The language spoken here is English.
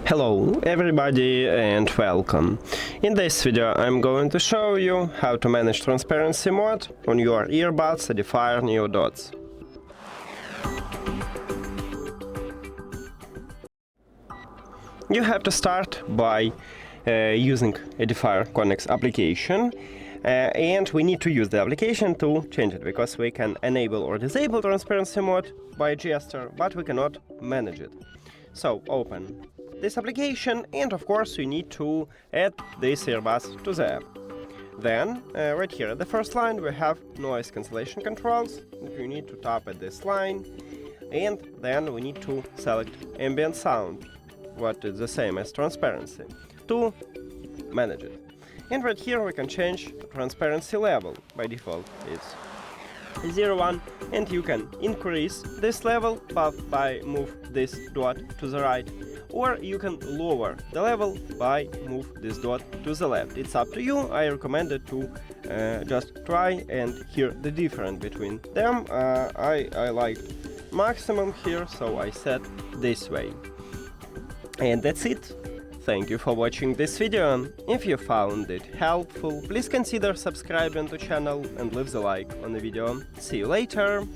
Hello everybody and welcome. In this video I'm going to show you how to manage transparency mode on your earbuds EDIFIER NeoDots. You have to start by using EDIFIER Connex application. And we need to use the application to change it, because we can enable or disable transparency mode by gesture, but we cannot manage it. So open this application, and of course you need to add these earbuds to the app. Then, right here at the first line, we have noise cancellation controls. You need to tap at this line, and then we need to select ambient sound, what is the same as transparency, to manage it. And right here we can change transparency level. By default it's 0.1, and you can increase this level by move this dot to the right, or you can lower the level by move this dot to the left. It's up to you. I recommend it to just try and hear the difference between them. I like maximum here, so I set this way. And that's it. Thank you for watching this video. If you found it helpful, please consider subscribing to the channel and leave the like on the video. See you later!